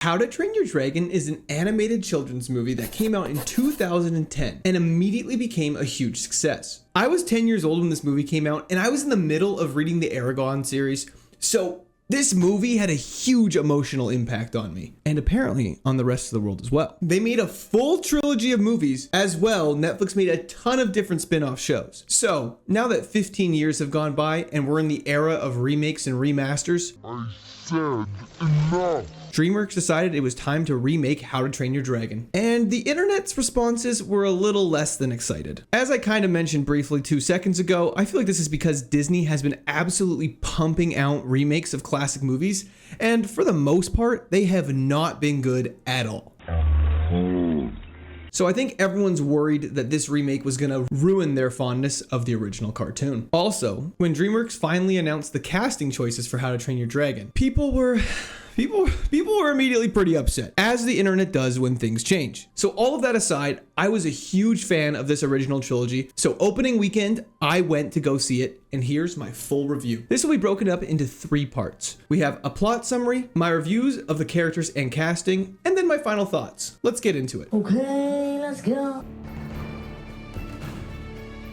How to Train Your Dragon is an animated children's movie that came out in 2010 and immediately became a huge success. I was 10 years old when this movie came out, and I was in the middle of reading the Aragon series, so this movie had a huge emotional impact on me, and apparently on the rest of the world as well. They made a full trilogy of movies as well. Netflix made a ton of different spin-off shows. So now that 15 years have gone by and we're in the era of remakes and remasters, I said enough. DreamWorks decided it was time to remake How to Train Your Dragon, and the internet's responses were a little less than excited. As I kind of mentioned briefly 2 seconds ago, I feel like this is because Disney has been absolutely pumping out remakes of classic movies, and for the most part, they have not been good at all. So I think everyone's worried that this remake was gonna ruin their fondness of the original cartoon. Also, when DreamWorks finally announced the casting choices for How to Train Your Dragon, people were immediately pretty upset, as the internet does when things change. So all of that aside, I was a huge fan of this original trilogy. So opening weekend, I went to go see it, and here's my full review. This will be broken up into 3 parts. We have a plot summary, my reviews of the characters and casting, and then my final thoughts. Let's get into it. Okay, let's go.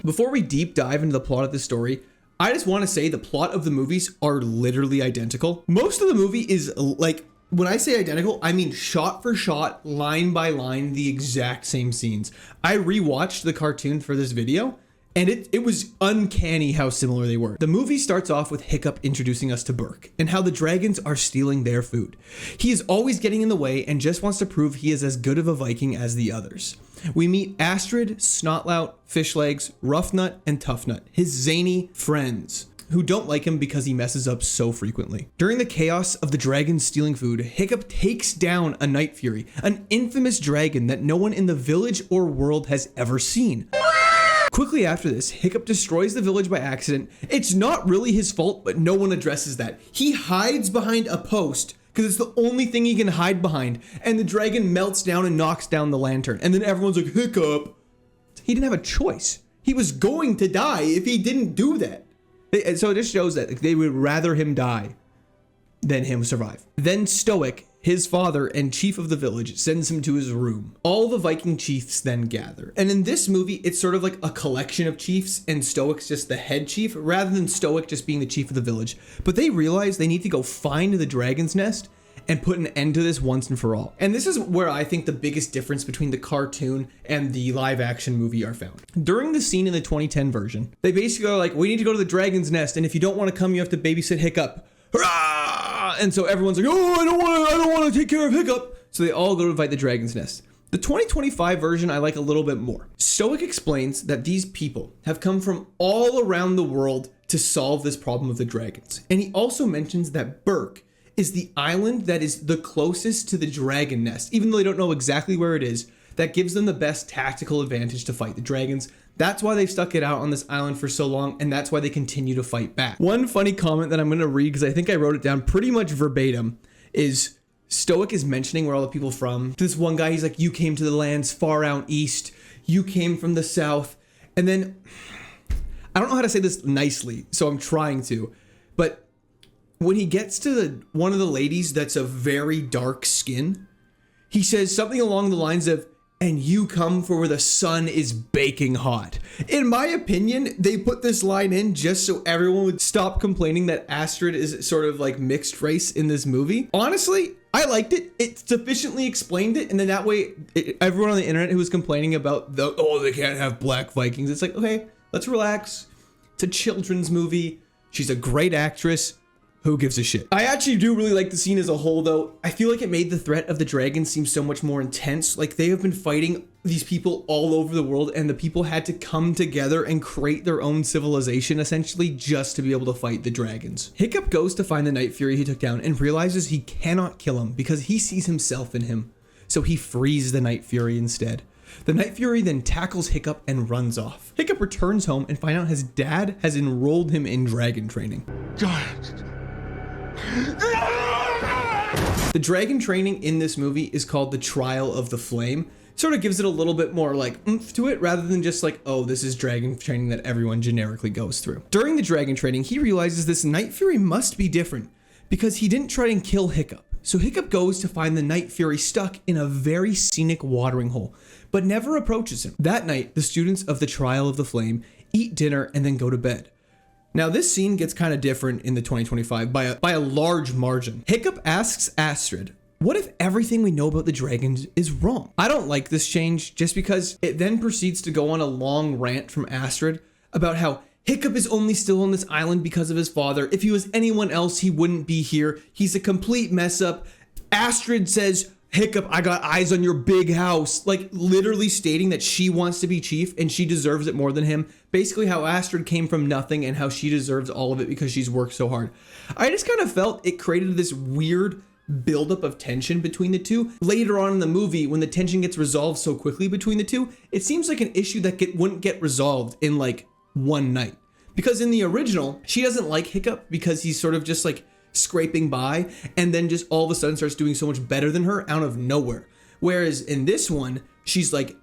Before we deep dive into the plot of this story, I just want to say the plot of the movies are literally identical. Most of the movie is like, when I say identical, I mean shot for shot, line by line, the exact same scenes. I rewatched the cartoon for this video, and it was uncanny how similar they were. The movie starts off with Hiccup introducing us to Burke and how the dragons are stealing their food. He is always getting in the way and just wants to prove he is as good of a Viking as the others. We meet Astrid, Snotlout, Fishlegs, Roughnut, and Toughnut, his zany friends, who don't like him because he messes up so frequently. During the chaos of the dragons stealing food, Hiccup takes down a Night Fury, an infamous dragon that no one in the village or world has ever seen. Quickly after this, Hiccup destroys the village by accident. It's not really his fault, but no one addresses that. He hides behind a post because it's the only thing he can hide behind, and the dragon melts down and knocks down the lantern. And then everyone's like, Hiccup. He didn't have a choice. He was going to die if he didn't do that. So it just shows that they would rather him die than him survive. Then Stoic, his father and chief of the village, sends him to his room. All the Viking chiefs then gather. And in this movie, it's sort of like a collection of chiefs, and Stoic's just the head chief, rather than Stoic just being the chief of the village. But they realize they need to go find the dragon's nest and put an end to this once and for all. And this is where I think the biggest difference between the cartoon and the live action movie are found. During the scene in the 2010 version, they basically are like, we need to go to the dragon's nest, and if you don't want to come, you have to babysit Hiccup. Hurrah! And so everyone's like, oh, I don't want to take care of Hiccup. So they all go to fight the dragon's nest. The 2025 version I like a little bit more. Stoic explains that these people have come from all around the world to solve this problem of the dragons. And he also mentions that Burke is the island that is the closest to the dragon nest, even though they don't know exactly where it is. That gives them the best tactical advantage to fight the dragons. That's why they've stuck it out on this island for so long, and that's why they continue to fight back. One funny comment that I'm going to read, because I think I wrote it down pretty much verbatim, is Stoic is mentioning where all the people from. This one guy, he's like, you came to the lands far out east, you came from the south. And then, I don't know how to say this nicely, so I'm trying to, but when he gets to one of the ladies that's a very dark skin, he says something along the lines of, and you come for where the sun is baking hot. In my opinion, they put this line in just so everyone would stop complaining that Astrid is sort of like mixed race in this movie. Honestly, I liked it. It sufficiently explained it, and then that way, everyone on the internet who was complaining about they can't have black Vikings, it's like, okay, let's relax. It's a children's movie. She's a great actress. Who gives a shit? I actually do really like the scene as a whole, though. I feel like it made the threat of the dragons seem so much more intense. Like, they have been fighting these people all over the world, and the people had to come together and create their own civilization, essentially, just to be able to fight the dragons. Hiccup goes to find the Night Fury he took down and realizes he cannot kill him because he sees himself in him. So he frees the Night Fury instead. The Night Fury then tackles Hiccup and runs off. Hiccup returns home and finds out his dad has enrolled him in dragon training. The dragon training in this movie is called the Trial of the Flame. Sort of gives it a little bit more like oomph to it rather than just like, oh, this is dragon training that everyone generically goes through. During the dragon training, he realizes this Night Fury must be different because he didn't try and kill Hiccup. So Hiccup goes to find the Night Fury stuck in a very scenic watering hole, but never approaches him. That night, the students of the Trial of the Flame eat dinner and then go to bed. Now this scene gets kind of different in the 2025 by a large margin. Hiccup asks Astrid, what if everything we know about the dragons is wrong? I don't like this change just because it then proceeds to go on a long rant from Astrid about how Hiccup is only still on this island because of his father. If he was anyone else, he wouldn't be here. He's a complete mess up. Astrid says, Hiccup, I got eyes on your big house. Like literally stating that she wants to be chief and she deserves it more than him. Basically how Astrid came from nothing and how she deserves all of it because she's worked so hard. I just kind of felt it created this weird buildup of tension between the two. Later on in the movie, when the tension gets resolved so quickly between the two, it seems like an issue that wouldn't get resolved in like one night. Because in the original, she doesn't like Hiccup because he's sort of just like scraping by and then just all of a sudden starts doing so much better than her out of nowhere. Whereas in this one, she's like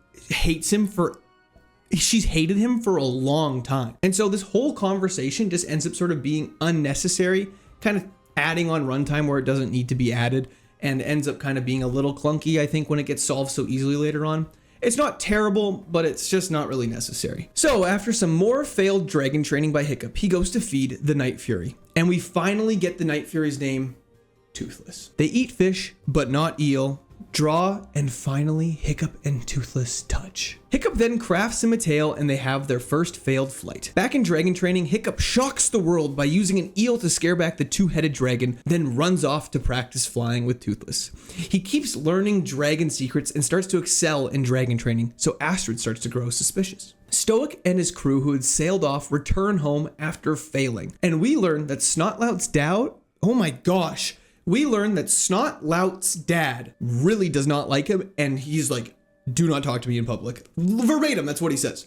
she's hated him for a long time. And so this whole conversation just ends up sort of being unnecessary, kind of adding on runtime where it doesn't need to be added, and ends up kind of being a little clunky, I think, when it gets solved so easily later on. It's not terrible, but it's just not really necessary. So after some more failed dragon training by Hiccup, he goes to feed the Night Fury. And we finally get the Night Fury's name, Toothless. They eat fish, but not eel, draw, and finally Hiccup and Toothless touch. Hiccup then crafts him a tail and they have their first failed flight. Back in dragon training, Hiccup shocks the world by using an eel to scare back the two-headed dragon, then runs off to practice flying with Toothless. He keeps learning dragon secrets and starts to excel in dragon training, so Astrid starts to grow suspicious. Stoic and his crew who had sailed off return home after failing, and we learn that Snotlout's dad, oh my gosh, we learn that Snotlout's dad really does not like him, and he's like, do not talk to me in public. Verbatim, that's what he says.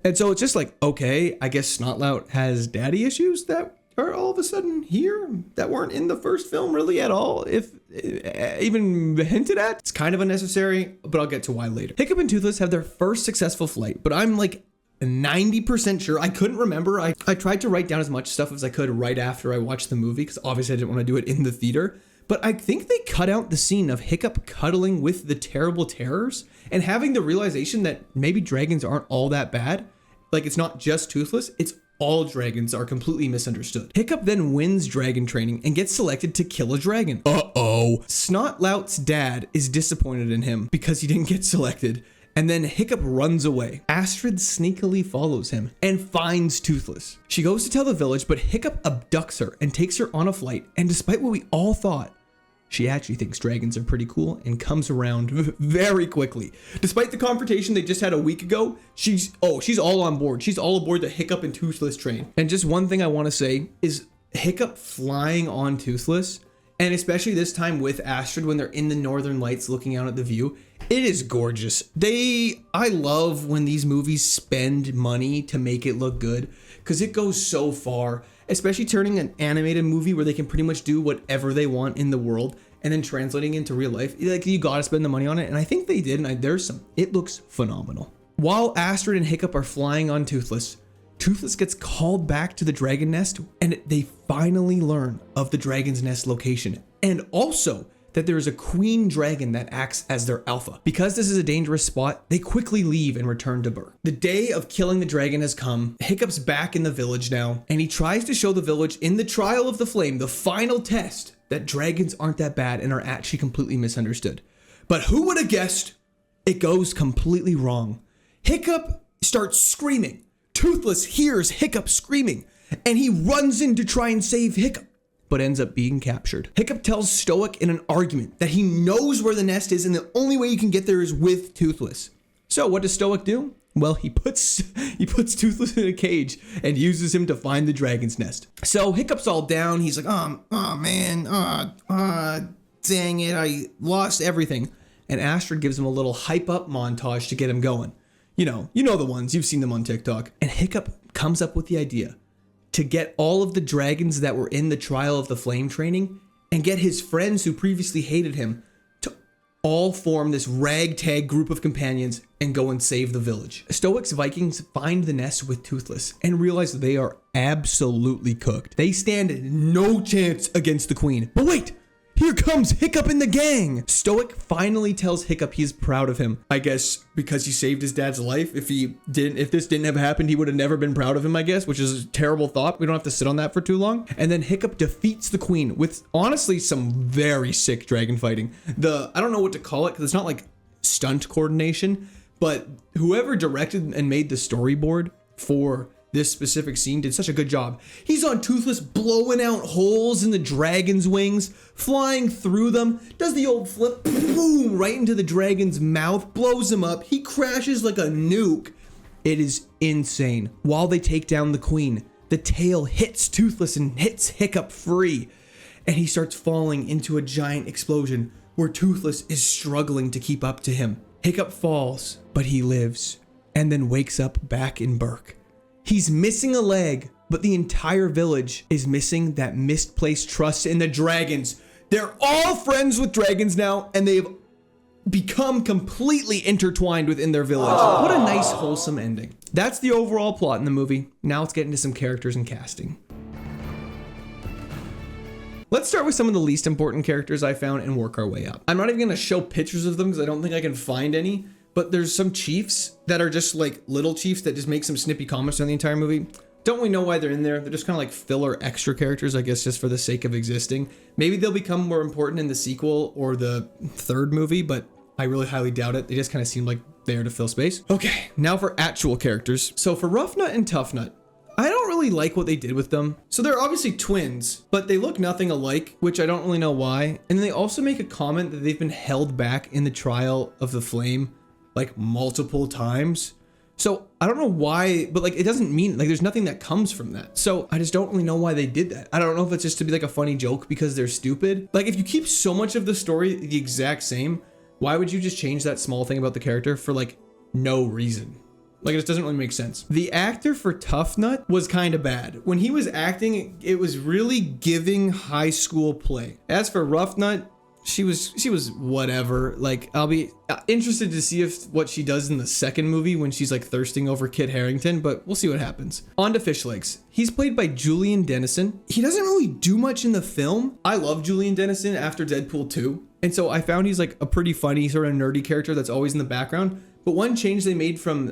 And so it's just like, okay, I guess Snotlout has daddy issues that are all of a sudden here that weren't in the first film really at all, if even hinted at. It's kind of unnecessary, but I'll get to why later. Hiccup and Toothless have their first successful flight, but I'm like 90% sure. I couldn't remember. I tried to write down as much stuff as I could right after I watched the movie because obviously I didn't want to do it in the theater. But I think they cut out the scene of Hiccup cuddling with the terrible terrors and having the realization that maybe dragons aren't all that bad. Like it's not just Toothless, it's all dragons are completely misunderstood. Hiccup then wins dragon training and gets selected to kill a dragon. Uh-oh. Snotlout's dad is disappointed in him because he didn't get selected. And then Hiccup runs away. Astrid sneakily follows him and finds Toothless. She goes to tell the village, but Hiccup abducts her and takes her on a flight. And despite what we all thought, she actually thinks dragons are pretty cool and comes around very quickly. Despite the confrontation they just had a week ago, she's all on board. She's all aboard the Hiccup and Toothless train. And just one thing I want to say is Hiccup flying on Toothless, and especially this time with Astrid when they're in the Northern Lights looking out at the view, it is gorgeous. I love when these movies spend money to make it look good because it goes so far, especially turning an animated movie where they can pretty much do whatever they want in the world and then translating into real life. Like you gotta spend the money on it, and I think they did, and it looks phenomenal. While Astrid and Hiccup are flying on Toothless, Toothless gets called back to the dragon nest, and they finally learn of the dragon's nest location, and also that there is a queen dragon that acts as their alpha. Because this is a dangerous spot, they quickly leave and return to Burr. The day of killing the dragon has come. Hiccup's back in the village now, and he tries to show the village in the Trial of the Flame, the final test, that dragons aren't that bad and are actually completely misunderstood. But who would have guessed? It goes completely wrong. Hiccup starts screaming. Toothless hears Hiccup screaming, and he runs in to try and save Hiccup, but ends up being captured. Hiccup tells Stoic in an argument that he knows where the nest is and the only way you can get there is with Toothless. So what does Stoic do? Well, he puts Toothless in a cage and uses him to find the dragon's nest. So Hiccup's all down. He's like, oh man, dang it, I lost everything. And Astrid gives him a little hype up montage to get him going. You know the ones, you've seen them on TikTok. And Hiccup comes up with the idea to get all of the dragons that were in the Trial of the Flame training and get his friends who previously hated him to all form this ragtag group of companions and go and save the village. Stoic's Vikings find the nest with Toothless and realize that they are absolutely cooked. They stand no chance against the queen. But wait, Here comes Hiccup in the gang! Stoic finally tells Hiccup he's proud of him. I guess because he saved his dad's life. If this didn't have happened, he would have never been proud of him, I guess, which is a terrible thought. We don't have to sit on that for too long. And then Hiccup defeats the queen with honestly some very sick dragon fighting. I don't know what to call it because it's not like stunt coordination, but whoever directed and made the storyboard for this specific scene did such a good job. He's on Toothless, blowing out holes in the dragon's wings, flying through them, does the old flip, boom, right into the dragon's mouth, blows him up. He crashes like a nuke. It is insane. While they take down the queen, the tail hits Toothless and hits Hiccup free, and he starts falling into a giant explosion where Toothless is struggling to keep up to him. Hiccup falls, but he lives, and then wakes up back in Burke. He's missing a leg, but the entire village is missing that misplaced trust in the dragons. They're all friends with dragons now, and they've become completely intertwined within their village. What a nice, wholesome ending. That's the overall plot in the movie. Now let's get into some characters and casting. Let's start with some of the least important characters I found and work our way up. I'm not even gonna show pictures of them because I don't think I can find any. But there's some chiefs that are just like little chiefs that just make some snippy comments on the entire movie. Don't we know why they're in there? They're just kind of like filler extra characters, I guess, just for the sake of existing. Maybe they'll become more important in the sequel or the third movie, but I really highly doubt it. They just kind of seem like there to fill space. Okay, now for actual characters. So for Rough Nut and Tough Nut, I don't really like what they did with them. So they're obviously twins, but they look nothing alike, which I don't really know why. And then they also make a comment that they've been held back in the trial of the flame like multiple times. So I don't know why, but like it doesn't mean like there's nothing that comes from that. So I just don't really know why they did that. I don't know if it's just to be like a funny joke because they're stupid. Like if you keep so much of the story the exact same, why would you just change that small thing about the character for like no reason? Like it just doesn't really make sense. The actor for Tough Nut was kind of bad. When he was acting, it was really giving high school play. As for Rough Nut, she was whatever. Like I'll be interested to see if what she does in the second movie when she's like thirsting over Kit Harington, but we'll see what happens. On to Fish Legs. He's played by Julian Dennison. He doesn't really do much in the film. I love Julian Dennison after Deadpool 2. And so I found he's like a pretty funny sort of nerdy character that's always in the background. But one change they made from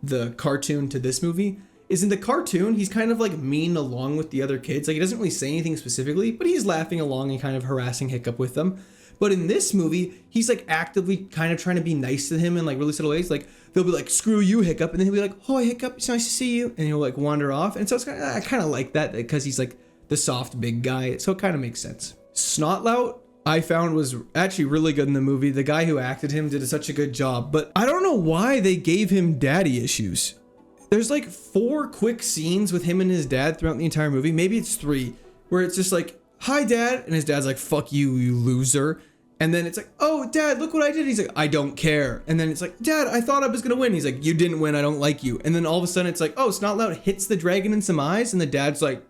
the cartoon to this movie is in the cartoon, he's kind of like mean along with the other kids. Like he doesn't really say anything specifically, but he's laughing along and kind of harassing Hiccup with them. But in this movie, he's like actively kind of trying to be nice to him in like really subtle ways. Like they'll be like, screw you, Hiccup. And then he'll be like, oh, Hiccup, it's nice to see you. And he'll like wander off. And so it's I kind of like that because he's like the soft big guy. So it kind of makes sense. Snotlout, I found was actually really good in the movie. The guy who acted him did such a good job, but I don't know why they gave him daddy issues. There's like 4 quick scenes with him and his dad throughout the entire movie. Maybe it's 3, where it's just like, hi dad. And his dad's like, fuck you, you loser. And then it's like, oh dad, look what I did. He's like, I don't care. And then it's like, dad, I thought I was gonna win. He's like, you didn't win, I don't like you. And then all of a sudden it's like, oh, Snotlout hits the dragon in some eyes. And the dad's like,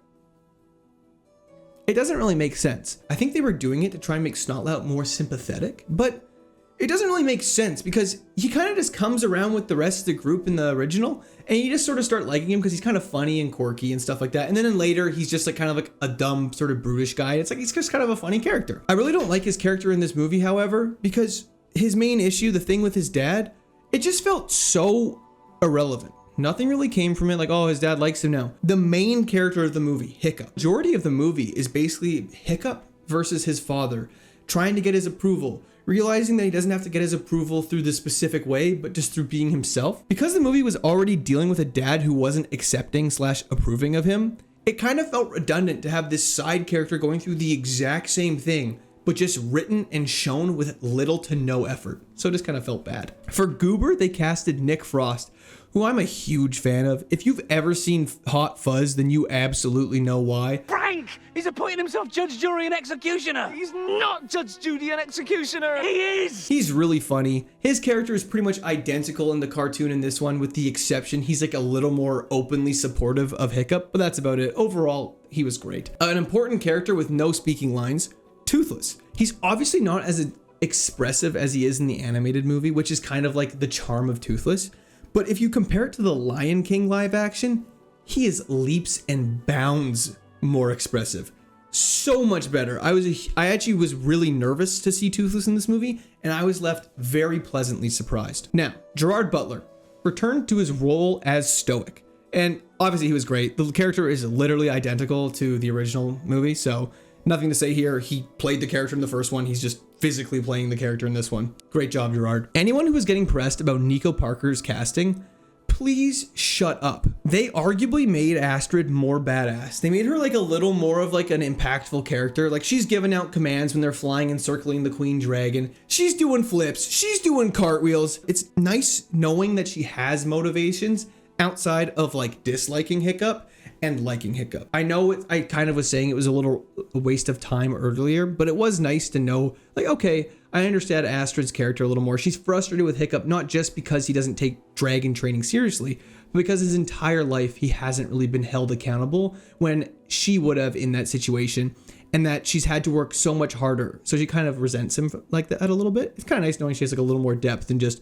it doesn't really make sense. I think they were doing it to try and make Snotlout more sympathetic, but it doesn't really make sense because he kind of just comes around with the rest of the group in the original and you just sort of start liking him because he's kind of funny and quirky and stuff like that. And then in later, he's just like kind of like a dumb sort of brutish guy. It's like, he's just kind of a funny character. I really don't like his character in this movie, however, because his main issue, the thing with his dad, it just felt so irrelevant. Nothing really came from it, like, oh, his dad likes him now. The main character of the movie, Hiccup. Majority of the movie is basically Hiccup versus his father, trying to get his approval, realizing that he doesn't have to get his approval through the specific way, but just through being himself. Because the movie was already dealing with a dad who wasn't accepting / approving of him, it kind of felt redundant to have this side character going through the exact same thing, but just written and shown with little to no effort. So it just kind of felt bad. For Goober, they casted Nick Frost, who I'm a huge fan of. If you've ever seen Hot Fuzz, then you absolutely know why. Frank! He's appointing himself judge, jury, and executioner! He's not judge, jury, and executioner! He is! He's really funny. His character is pretty much identical in the cartoon in this one, with the exception he's like a little more openly supportive of Hiccup, but that's about it. Overall, he was great. An important character with no speaking lines, Toothless. He's obviously not as expressive as he is in the animated movie, which is kind of like the charm of Toothless. But if you compare it to the Lion King live action, he is leaps and bounds more expressive. so much better. I actually was really nervous to see Toothless in this movie, and I was left very pleasantly surprised. Now, Gerard Butler returned to his role as Stoic, and obviously he was great. The character is literally identical to the original movie, so nothing to say here. He played the character in the first one. He's just physically playing the character in this one. Great job, Gerard. Anyone who was getting pressed about Nico Parker's casting, please shut up. They arguably made Astrid more badass. They made her like a little more of like an impactful character. Like she's giving out commands when they're flying and circling the Queen Dragon. She's doing flips. She's doing cartwheels. It's nice knowing that she has motivations outside of like disliking Hiccup and liking Hiccup. I know I kind of was saying it was a waste of time earlier, but it was nice to know, like, okay, I understand Astrid's character a little more. She's frustrated with Hiccup, not just because he doesn't take dragon training seriously, but because his entire life he hasn't really been held accountable when she would have in that situation, and that she's had to work so much harder. So she kind of resents him like that a little bit. It's kind of nice knowing she has like a little more depth than just,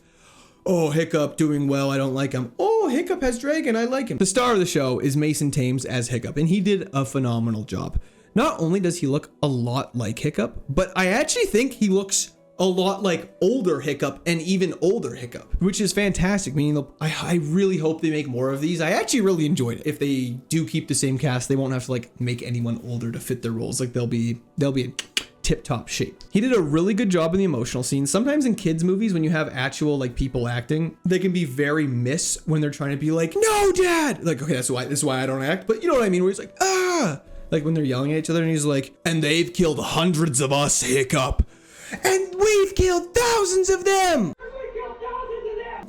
oh, Hiccup doing well, I don't like him. Oh, Hiccup has dragon, I like him. The star of the show is Mason Thames as Hiccup, and he did a phenomenal job. Not only does he look a lot like Hiccup, but I actually think he looks a lot like older Hiccup and even older Hiccup, which is fantastic. Meaning, I really hope they make more of these. I actually really enjoyed it. If they do keep the same cast, they won't have to like make anyone older to fit their roles. Like they'll be in tip-top shape. He did a really good job in the emotional scenes. Sometimes in kids movies, when you have actual like people acting, they can be very miss when they're trying to be like, no, dad. Like, okay, this is why I don't act. But you know what I mean? Where he's like, ah, like when they're yelling at each other, and he's like, and they've killed hundreds of us, Hiccup, and we've killed thousands of them.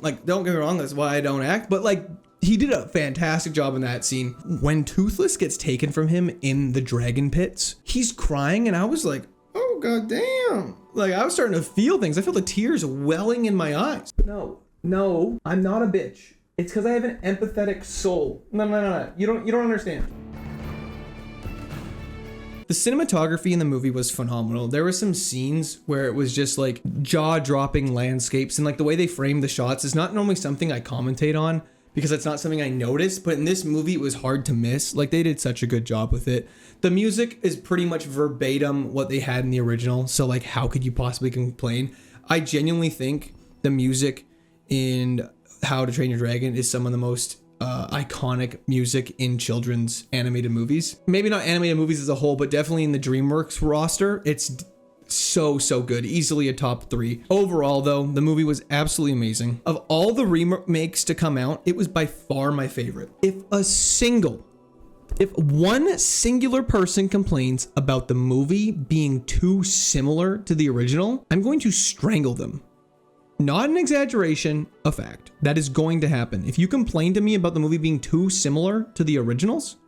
Like, don't get me wrong, that's why I don't act. But like, he did a fantastic job in that scene. When Toothless gets taken from him in the dragon pits, he's crying, and I was like, oh, god damn. Like, I was starting to feel things. I feel the tears welling in my eyes. No, I'm not a bitch. It's because I have an empathetic soul. No. You don't understand. The cinematography in the movie was phenomenal. There were some scenes where it was just like jaw-dropping landscapes, and like the way they framed the shots is not normally something I commentate on because it's not something I noticed, but in this movie it was hard to miss. Like they did such a good job with it. The music is pretty much verbatim what they had in the original, so like how could you possibly complain? I genuinely think the music in How to Train Your Dragon is some of the most iconic music in children's animated movies. Maybe not animated movies as a whole, but definitely in the DreamWorks roster. It's so good. Easily a top 3. Overall, though, the movie was absolutely amazing. Of all the remakes to come out, it was by far my favorite. If one singular person complains about the movie being too similar to the original, I'm going to strangle them. Not an exaggeration, a fact. That is going to happen. If you complain to me about the movie being too similar to the originals,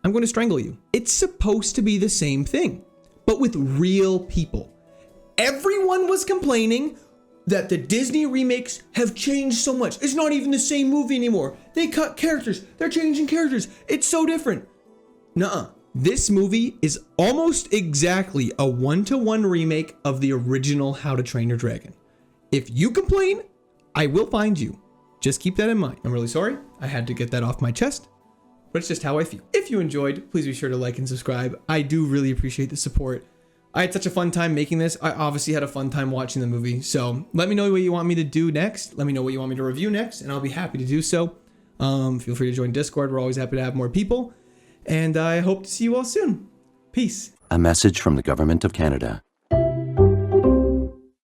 I'm going to strangle you. It's supposed to be the same thing, but with real people. Everyone was complaining that the Disney remakes have changed so much. It's not even the same movie anymore. They cut characters. They're changing characters. It's so different. Nuh-uh. This movie is almost exactly a one-to-one remake of the original How to Train Your Dragon. If you complain, I will find you. Just keep that in mind. I'm really sorry. I had to get that off my chest, but it's just how I feel. If you enjoyed, please be sure to like and subscribe. I do really appreciate the support. I had such a fun time making this. I obviously had a fun time watching the movie. So let me know what you want me to do next. Let me know what you want me to review next, and I'll be happy to do so. Feel free to join Discord. We're always happy to have more people. And I hope to see you all soon. Peace. A message from the Government of Canada.